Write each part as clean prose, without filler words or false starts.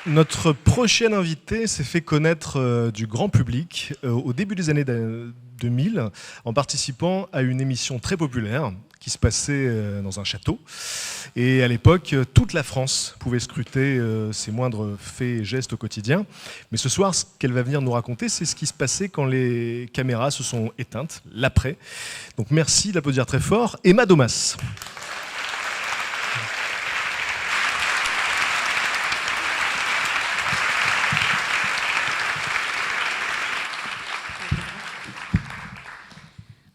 Notre prochain invité s'est fait connaître du grand public au début des années 2000 en participant à une émission très populaire qui se passait dans un château. Et à l'époque, toute la France pouvait scruter ses moindres faits et gestes au quotidien. Mais ce soir, ce qu'elle va venir nous raconter, c'est ce qui se passait quand les caméras se sont éteintes, l'après. Donc merci d'applaudir très fort. Emma Domas.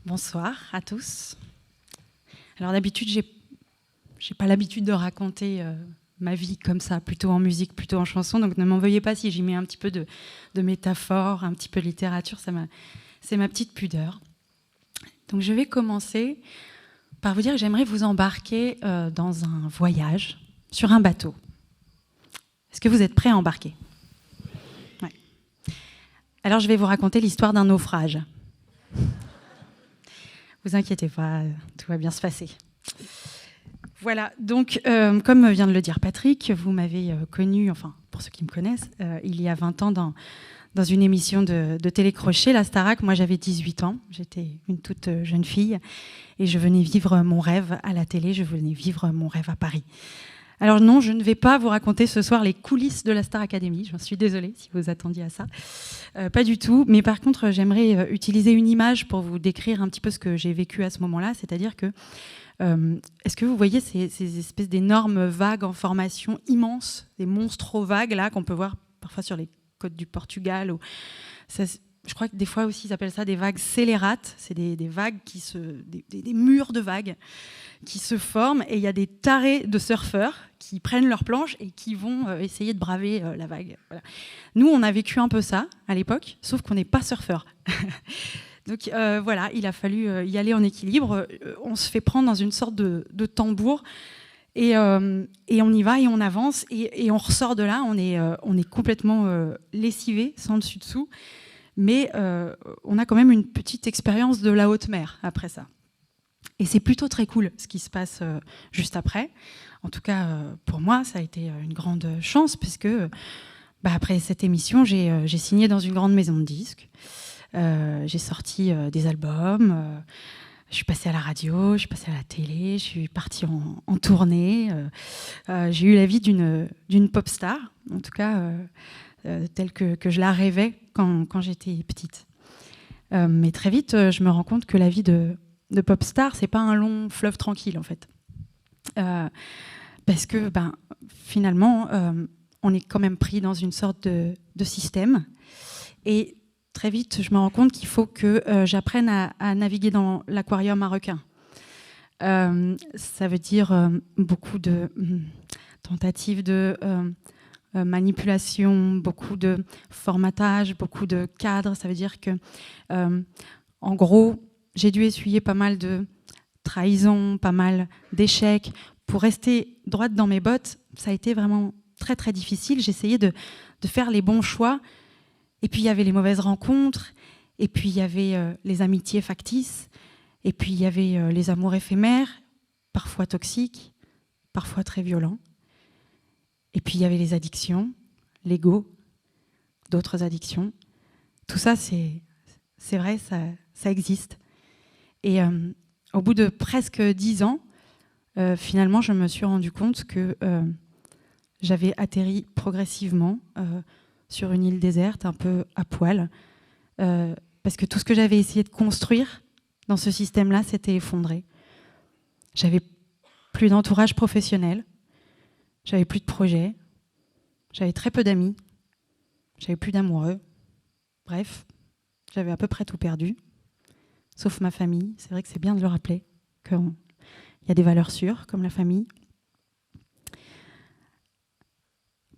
Bonsoir à tous. Alors d'habitude, j'ai pas l'habitude de raconter ma vie comme ça, plutôt en musique, plutôt en chanson, donc ne m'en veuillez pas si j'y mets un petit peu de métaphore, un petit peu de littérature, c'est ma petite pudeur. Donc je vais commencer par vous dire que j'aimerais vous embarquer dans un voyage sur un bateau. Est-ce que vous êtes prêts à embarquer ? Ouais. Alors je vais vous raconter l'histoire d'un naufrage. Vous inquiétez pas, tout va bien se passer. Voilà, donc comme vient de le dire Patrick, vous m'avez connu, enfin pour ceux qui me connaissent, il y a 20 ans dans une émission de télécrochet, la Starac. Moi j'avais 18 ans, j'étais une toute jeune fille et je venais vivre mon rêve à la télé, je venais vivre mon rêve à Paris. Alors non, je ne vais pas vous raconter ce soir les coulisses de la Star Academy, j'en suis désolée si vous attendiez à ça. Pas du tout, mais par contre j'aimerais utiliser une image pour vous décrire un petit peu ce que j'ai vécu à ce moment-là, c'est-à-dire que est-ce que vous voyez ces espèces d'énormes vagues en formation immenses, des monstro-vagues là qu'on peut voir parfois sur les côtes du Portugal ou ça, je crois que des fois aussi ils appellent ça des vagues scélérates, c'est des vagues des murs de vagues qui se forment et il y a des tarés de surfeurs qui prennent leur planche et qui vont essayer de braver la vague. Voilà. Nous, on a vécu un peu ça à l'époque, sauf qu'on n'est pas surfeurs. Donc voilà, il a fallu y aller en équilibre. On se fait prendre dans une sorte de tambour et on y va et on avance et on ressort de là, on est complètement lessivé, sans dessus-dessous. Mais on a quand même une petite expérience de la haute mer après ça. Et c'est plutôt très cool ce qui se passe juste après. En tout cas, pour moi, ça a été une grande chance puisque après cette émission, j'ai signé dans une grande maison de disques. J'ai sorti des albums. Je suis passée à la radio, je suis passée à la télé, je suis partie en tournée. J'ai eu la vie d'une pop star, en tout cas telle que je la rêvais quand j'étais petite. Mais très vite, je me rends compte que la vie de pop star, c'est pas un long fleuve tranquille en fait. Parce que finalement, on est quand même pris dans une sorte de système. Et très vite, je me rends compte qu'il faut que j'apprenne à naviguer dans l'aquarium à requins. Ça veut dire beaucoup de tentatives de manipulation, beaucoup de formatage, beaucoup de cadres. Ça veut dire que, en gros, j'ai dû essuyer pas mal de trahisons, pas mal d'échecs. Pour rester droite dans mes bottes, ça a été vraiment très très difficile. J'essayais de faire les bons choix. Et puis il y avait les mauvaises rencontres. Et puis il y avait les amitiés factices. Et puis il y avait les amours éphémères, parfois toxiques, parfois très violents. Et puis il y avait les addictions, l'ego, d'autres addictions. Tout ça, c'est vrai, ça existe. Et au bout de presque 10 ans, finalement, je me suis rendu compte que j'avais atterri progressivement sur une île déserte, un peu à poil, parce que tout ce que j'avais essayé de construire dans ce système-là s'était effondré. J'avais plus d'entourage professionnel, j'avais plus de projet, j'avais très peu d'amis, j'avais plus d'amoureux. Bref, j'avais à peu près tout perdu. Sauf ma famille. C'est vrai que c'est bien de le rappeler, qu'il y a des valeurs sûres, comme la famille.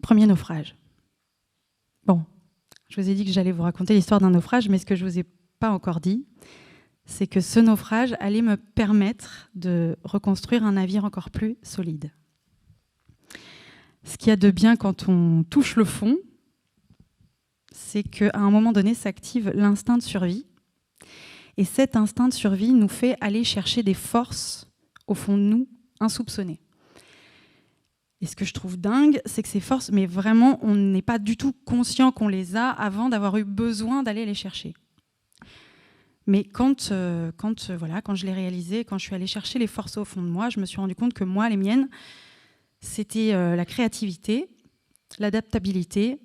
Premier naufrage. Bon, je vous ai dit que j'allais vous raconter l'histoire d'un naufrage, mais ce que je ne vous ai pas encore dit, c'est que ce naufrage allait me permettre de reconstruire un navire encore plus solide. Ce qu'il y a de bien quand on touche le fond, c'est qu'à un moment donné s'active l'instinct de survie. Et cet instinct de survie nous fait aller chercher des forces au fond de nous insoupçonnées. Et ce que je trouve dingue, c'est que ces forces, mais vraiment, on n'est pas du tout conscient qu'on les a avant d'avoir eu besoin d'aller les chercher. Mais quand je l'ai réalisé, quand je suis allée chercher les forces au fond de moi, je me suis rendu compte que moi, les miennes, c'était la créativité, l'adaptabilité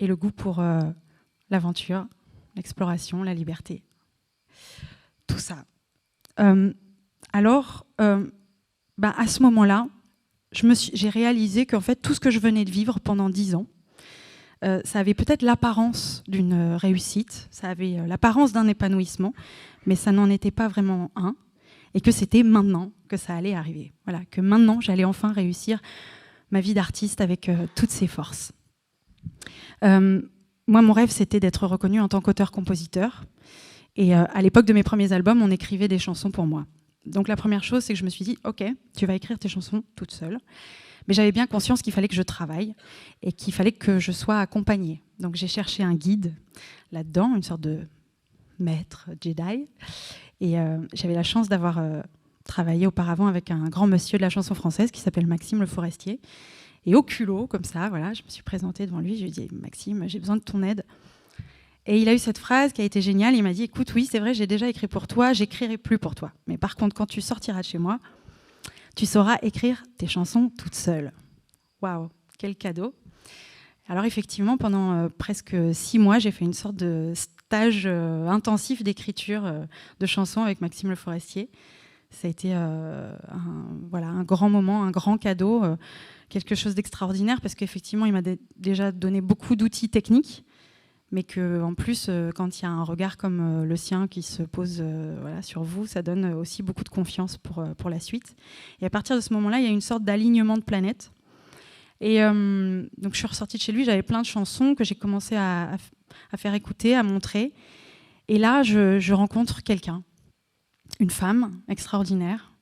et le goût pour l'aventure, l'exploration, la liberté. Tout ça. Alors, à ce moment-là, j'ai réalisé qu'en fait, tout ce que je venais de vivre pendant 10 ans, ça avait peut-être l'apparence d'une réussite, ça avait l'apparence d'un épanouissement, mais ça n'en était pas vraiment un, et que c'était maintenant que ça allait arriver. Voilà, que maintenant, j'allais enfin réussir ma vie d'artiste avec toutes ses forces. Moi, mon rêve, c'était d'être reconnue en tant qu'auteur-compositeur. Et à l'époque de mes premiers albums, on écrivait des chansons pour moi. Donc la première chose, c'est que je me suis dit, ok, tu vas écrire tes chansons toute seule. Mais j'avais bien conscience qu'il fallait que je travaille et qu'il fallait que je sois accompagnée. Donc j'ai cherché un guide là-dedans, une sorte de maître Jedi. Et j'avais la chance d'avoir travaillé auparavant avec un grand monsieur de la chanson française qui s'appelle Maxime Le Forestier. Et au culot, comme ça, voilà, je me suis présentée devant lui. Je lui ai dit, Maxime, j'ai besoin de ton aide. Et il a eu cette phrase qui a été géniale. Il m'a dit, écoute, oui, c'est vrai, j'ai déjà écrit pour toi, j'écrirai plus pour toi. Mais par contre, quand tu sortiras de chez moi, tu sauras écrire tes chansons toute seule. Waouh, quel cadeau. Alors effectivement, pendant presque 6 mois, j'ai fait une sorte de stage intensif d'écriture de chansons avec Maxime Le Forestier. Ça a été un grand moment, un grand cadeau, quelque chose d'extraordinaire, parce qu'effectivement, il m'a déjà donné beaucoup d'outils techniques, mais qu'en plus, quand il y a un regard comme le sien qui se pose sur vous, ça donne aussi beaucoup de confiance pour la suite. Et à partir de ce moment-là, il y a une sorte d'alignement de planètes. Et donc je suis ressortie de chez lui, j'avais plein de chansons que j'ai commencé à faire écouter, à montrer. Et là, je rencontre quelqu'un, une femme extraordinaire.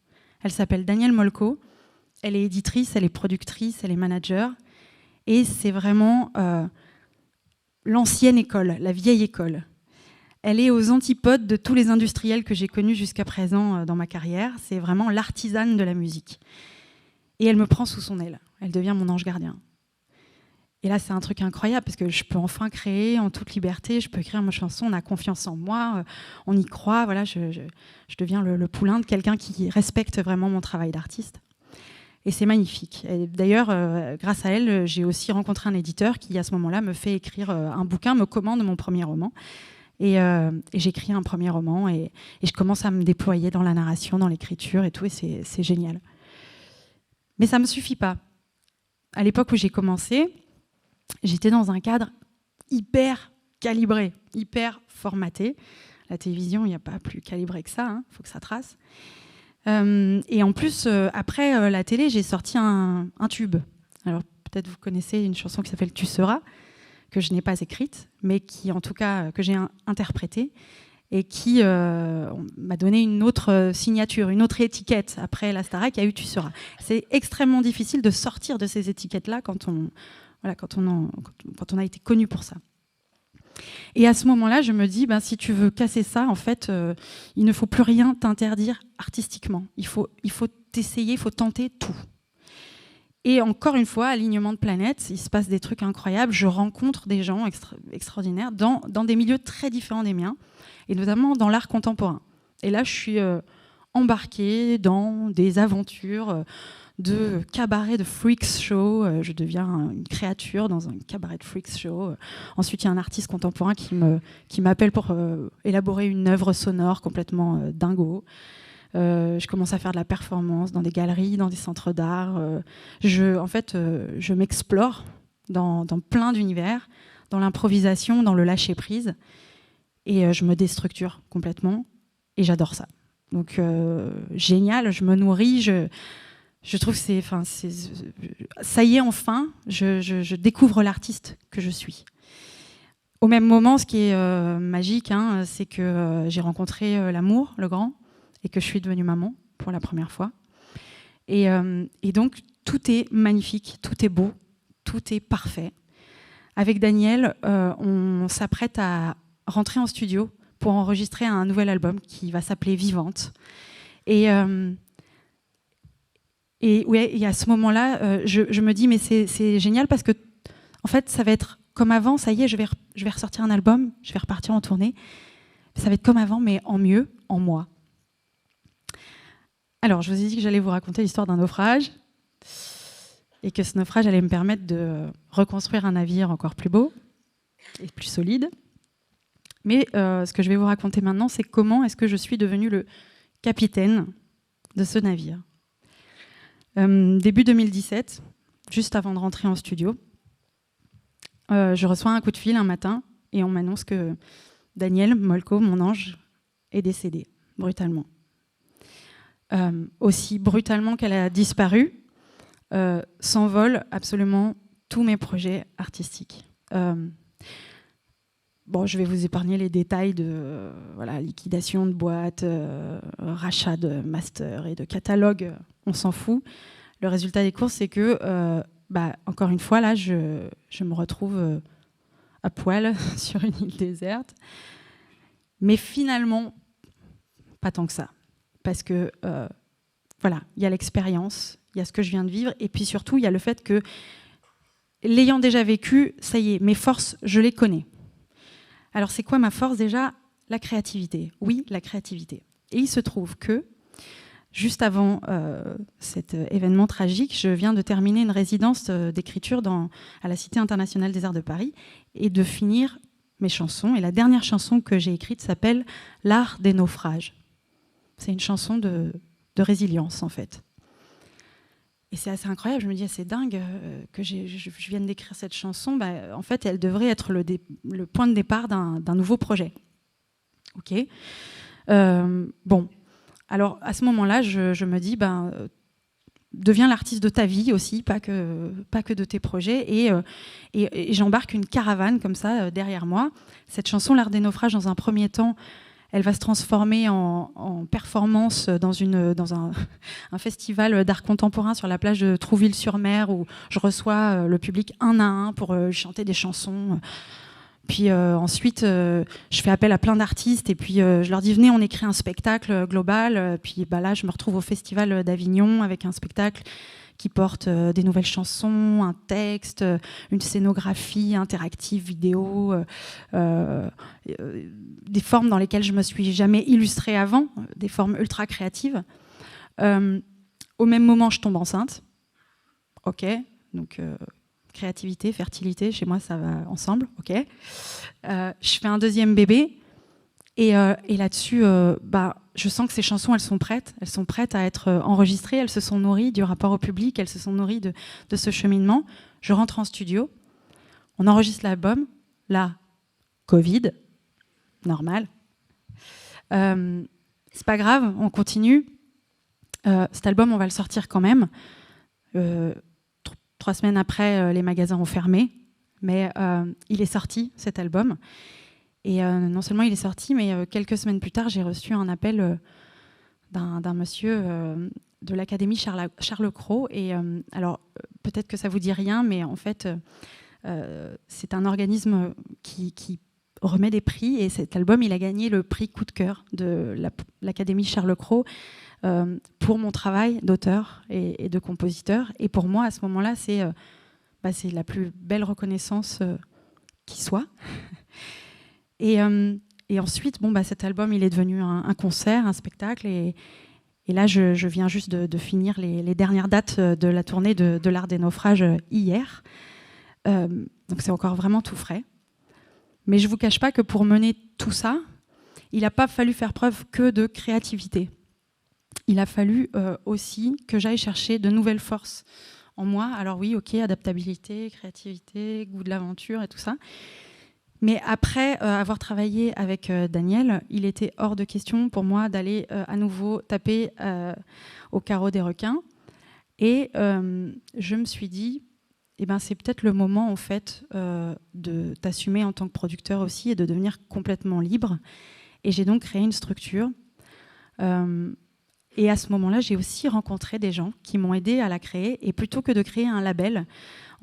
Elle s'appelle Danielle Molko. Elle est éditrice, elle est productrice, elle est manager. Et c'est vraiment l'ancienne école, la vieille école. Elle est aux antipodes de tous les industriels que j'ai connus jusqu'à présent dans ma carrière. C'est vraiment l'artisane de la musique. Et elle me prend sous son aile. Elle devient mon ange gardien. Et là, c'est un truc incroyable parce que je peux enfin créer en toute liberté. Je peux écrire ma chanson, on a confiance en moi, on y croit. Voilà, je deviens le poulain de quelqu'un qui respecte vraiment mon travail d'artiste. Et c'est magnifique. Et d'ailleurs, grâce à elle, j'ai aussi rencontré un éditeur qui, à ce moment-là, me fait écrire un bouquin, me commande mon premier roman. Et j'écris un premier roman et je commence à me déployer dans la narration, dans l'écriture et tout. Et c'est génial. Mais ça ne me suffit pas. À l'époque où j'ai commencé, j'étais dans un cadre hyper calibré, hyper formaté. La télévision, il n'y a pas plus calibré que ça, faut que ça trace. Et en plus, après la télé, j'ai sorti un tube. Alors peut-être vous connaissez une chanson qui s'appelle « Tu seras », que je n'ai pas écrite, mais qui, en tout cas, que j'ai interprétée et qui m'a donné une autre signature, une autre étiquette. Après la Starac, il y a eu « Tu seras ». C'est extrêmement difficile de sortir de ces étiquettes-là quand on a été connu pour ça. Et à ce moment-là, je me dis, si tu veux casser ça, en fait, il ne faut plus rien t'interdire artistiquement. Il faut t'essayer, il faut tenter tout. Et encore une fois, alignement de planètes, il se passe des trucs incroyables. Je rencontre des gens extraordinaires dans des milieux très différents des miens, et notamment dans l'art contemporain. Et là, je suis embarquée dans des aventures de cabaret de freaks show. Je deviens une créature dans un cabaret de freaks show. Ensuite, il y a un artiste contemporain qui m'appelle pour élaborer une œuvre sonore complètement dingo. Je commence à faire de la performance dans des galeries, dans des centres d'art. Je m'explore dans plein d'univers, dans l'improvisation, dans le lâcher-prise. Et je me déstructure complètement. Et j'adore ça. Donc, génial, je me nourris, je trouve que ça y est, enfin, je découvre l'artiste que je suis. Au même moment, ce qui est magique, c'est que j'ai rencontré l'amour, le grand, et que je suis devenue maman pour la première fois. Et donc, tout est magnifique, tout est beau, tout est parfait. Avec Daniel, on s'apprête à rentrer en studio pour enregistrer un nouvel album qui va s'appeler Vivante. Et Et à ce moment-là, je me dis, mais c'est génial parce que, en fait, ça va être comme avant. Ça y est, je vais ressortir un album, je vais repartir en tournée. Ça va être comme avant, mais en mieux, en moi. Alors, je vous ai dit que j'allais vous raconter l'histoire d'un naufrage et que ce naufrage allait me permettre de reconstruire un navire encore plus beau et plus solide. Mais ce que je vais vous raconter maintenant, c'est comment est-ce que je suis devenue le capitaine de ce navire. Début 2017, juste avant de rentrer en studio, je reçois un coup de fil un matin et on m'annonce que Danielle Molko, mon ange, est décédée brutalement. Aussi brutalement qu'elle a disparu, s'envolent absolument tous mes projets artistiques. Je vais vous épargner les détails de liquidation de boîtes, rachat de masters et de catalogues, on s'en fout. Le résultat des courses, c'est que, encore une fois, là, je me retrouve à poil sur une île déserte. Mais finalement, pas tant que ça. Parce que, il y a l'expérience, il y a ce que je viens de vivre, et puis surtout, il y a le fait que, l'ayant déjà vécu, ça y est, mes forces, je les connais. Alors, c'est quoi ma force déjà ? La créativité. Oui, la créativité. Et il se trouve que, juste avant cet événement tragique, je viens de terminer une résidence d'écriture à la Cité internationale des arts de Paris et de finir mes chansons. Et la dernière chanson que j'ai écrite s'appelle « L'art des naufrages ». C'est une chanson de résilience, en fait. Et c'est assez incroyable, je me dis, c'est dingue que je vienne d'écrire cette chanson. En fait, elle devrait être le point de départ d'un nouveau projet. Ok. Alors à ce moment-là, je me dis, deviens l'artiste de ta vie aussi, pas que de tes projets. Et j'embarque une caravane comme ça derrière moi. Cette chanson, L'art des naufrages, dans un premier temps, elle va se transformer en performance dans un festival d'art contemporain sur la plage de Trouville-sur-Mer où je reçois le public un à un pour chanter des chansons. Puis ensuite, je fais appel à plein d'artistes et puis je leur dis venez, on écrit un spectacle global. Puis là, je me retrouve au Festival d'Avignon avec un spectacle qui porte des nouvelles chansons, un texte, une scénographie interactive, vidéo, des formes dans lesquelles je ne me suis jamais illustrée avant, des formes ultra créatives. Au même moment, je tombe enceinte. Ok, donc créativité, fertilité, chez moi, ça va ensemble. Ok. Je fais un deuxième bébé. Et là-dessus, je sens que ces chansons, elles sont prêtes à être enregistrées, elles se sont nourries du rapport au public, elles se sont nourries de ce cheminement. Je rentre en studio, on enregistre l'album, là, Covid, normal. C'est pas grave, on continue. Cet album, on va le sortir quand même. 3 semaines après, les magasins ont fermé, mais il est sorti, cet album. Et non seulement il est sorti, mais quelques semaines plus tard, j'ai reçu un appel d'un monsieur de l'Académie Charles Cros. Et alors, peut-être que ça ne vous dit rien, mais en fait, c'est un organisme qui remet des prix. Et cet album, il a gagné le prix coup de cœur de l'Académie Charles Cros pour mon travail d'auteur et de compositeur. Et pour moi, à ce moment-là, c'est la plus belle reconnaissance qui soit. Et ensuite, cet album, il est devenu un concert, un spectacle. Et là, je viens juste de finir les dernières dates de la tournée de l'art des naufrages hier. Donc c'est encore vraiment tout frais. Mais je ne vous cache pas que pour mener tout ça, il n'a pas fallu faire preuve que de créativité. Il a fallu aussi que j'aille chercher de nouvelles forces en moi. Alors oui, ok, adaptabilité, créativité, goût de l'aventure et tout ça. Mais après avoir travaillé avec Daniel, il était hors de question pour moi d'aller à nouveau taper au carreau des requins. Et je me suis dit, c'est peut-être le moment en fait de t'assumer en tant que producteur aussi et de devenir complètement libre. Et j'ai donc créé une structure. Et à ce moment-là, j'ai aussi rencontré des gens qui m'ont aidé à la créer. Et plutôt que de créer un label,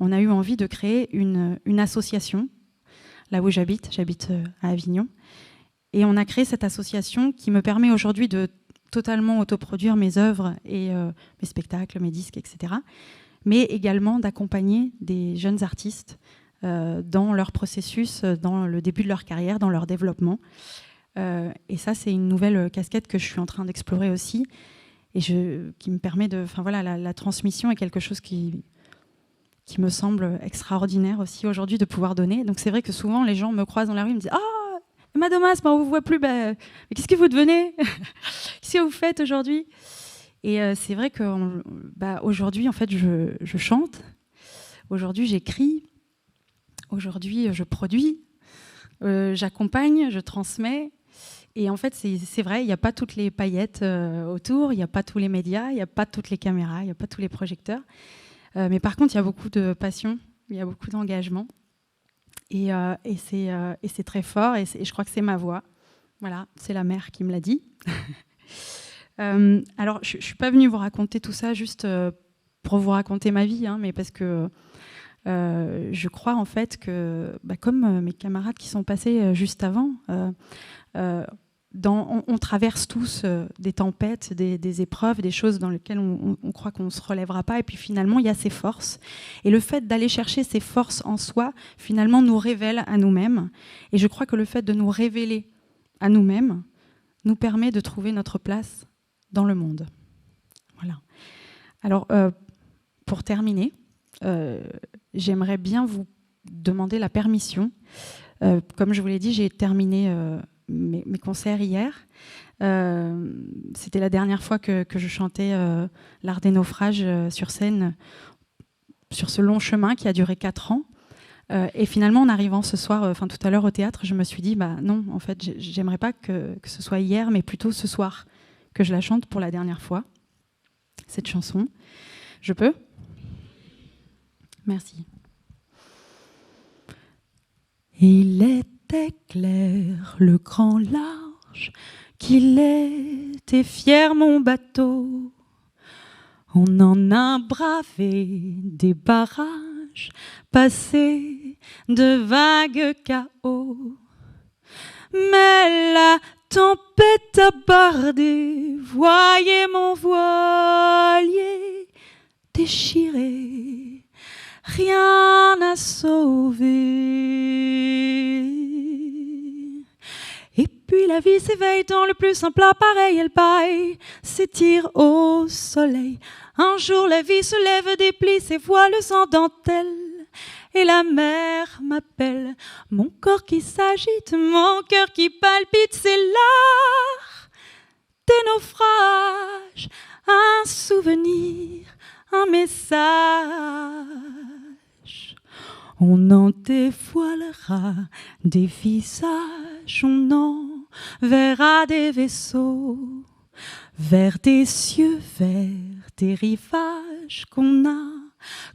on a eu envie de créer une association. Là où j'habite à Avignon. Et on a créé cette association qui me permet aujourd'hui de totalement autoproduire mes œuvres et mes spectacles, mes disques, etc. Mais également d'accompagner des jeunes artistes dans leur processus, dans le début de leur carrière, dans leur développement. Et ça, c'est une nouvelle casquette que je suis en train d'explorer aussi, et qui me permet de... Enfin voilà, la transmission est quelque chose qui me semble extraordinaire aussi aujourd'hui de pouvoir donner. Donc c'est vrai que souvent, les gens me croisent dans la rue et me disent « Ah, Emma Domas, on ne vous voit plus, mais qu'est-ce que vous devenez? Qu'est-ce que vous faites aujourd'hui ?» Et c'est vrai qu'aujourd'hui, en fait, je chante. Aujourd'hui, j'écris. Aujourd'hui, je produis. J'accompagne, je transmets. Et en fait, c'est vrai, il n'y a pas toutes les paillettes autour, il n'y a pas tous les médias, il n'y a pas toutes les caméras, il n'y a pas tous les projecteurs. Mais par contre, il y a beaucoup de passion, il y a beaucoup d'engagement. Et c'est très fort, et je crois que c'est ma voix. Voilà, c'est la mère qui me l'a dit. Alors, je ne suis pas venue vous raconter tout ça juste pour vous raconter ma vie, mais parce que je crois en fait que, comme mes camarades qui sont passés juste avant, on traverse tous des tempêtes, des épreuves, des choses dans lesquelles on croit qu'on ne se relèvera pas. Et puis finalement, il y a ces forces. Et le fait d'aller chercher ces forces en soi, finalement, nous révèle à nous-mêmes. Et je crois que le fait de nous révéler à nous-mêmes nous permet de trouver notre place dans le monde. Voilà. Alors, pour terminer, j'aimerais bien vous demander la permission. Comme je vous l'ai dit, j'ai terminé mes concerts hier. C'était la dernière fois que je chantais l'Art des naufrages sur scène, sur ce long chemin qui a duré 4 ans. Et finalement, en arrivant ce soir, tout à l'heure au théâtre, je me suis dit, non, en fait, j'aimerais pas que ce soit hier, mais plutôt ce soir que je la chante pour la dernière fois, cette chanson. Je peux ? Merci. Il était clair, le grand large, qu'il était fier mon bateau. On en a bravé des barrages, passé de vagues chaos. Mais la tempête a bardé, voyez mon voilier déchiré, rien à sauver. Et puis la vie s'éveille dans le plus simple appareil, elle paille, s'étire au soleil. Un jour la vie se lève, déplie ses voiles en dentelle, et la mer m'appelle. Mon corps qui s'agite, mon cœur qui palpite, c'est l'art des naufrages, un souvenir, un message. On en dévoilera des visages, on en verra des vaisseaux, vers des cieux, vers des rivages qu'on a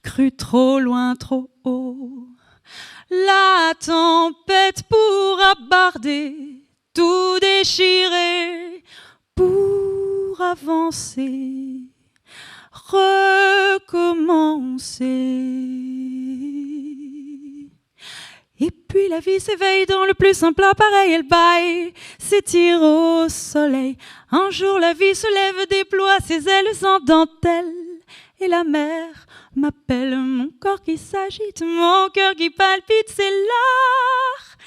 cru trop loin, trop haut. La tempête pourra barder, tout déchirer, pour avancer, recommencer. Et puis la vie s'éveille dans le plus simple appareil, elle baille, s'étire au soleil. Un jour la vie se lève, déploie ses ailes en dentelle, et la mer m'appelle. Mon corps qui s'agite, mon cœur qui palpite, c'est l'art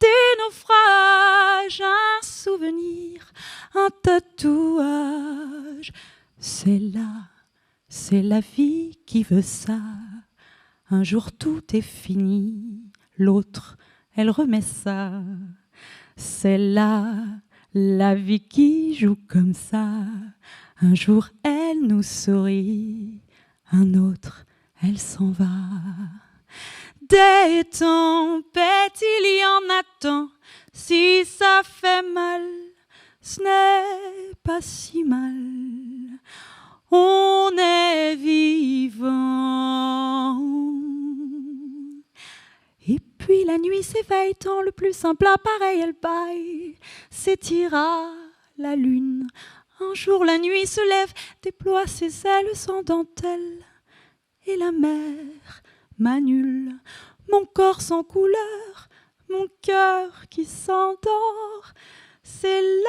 des naufrages, un souvenir, un tatouage. C'est la vie qui veut ça. Un jour tout est fini, l'autre, elle remet ça. C'est la vie qui joue comme ça. Un jour, elle nous sourit, un autre, elle s'en va. Des tempêtes, il y en a tant. Si ça fait mal, ce n'est pas si mal. On est vivant. Et puis la nuit s'éveille dans le plus simple appareil, elle baille, s'étira la lune. Un jour la nuit se lève, déploie ses ailes sans dentelle, et la mer m'annule. Mon corps sans couleur, mon cœur qui s'endort, c'est l'art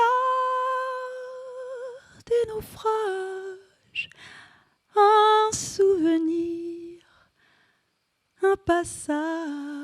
des naufrages, un souvenir, un passage.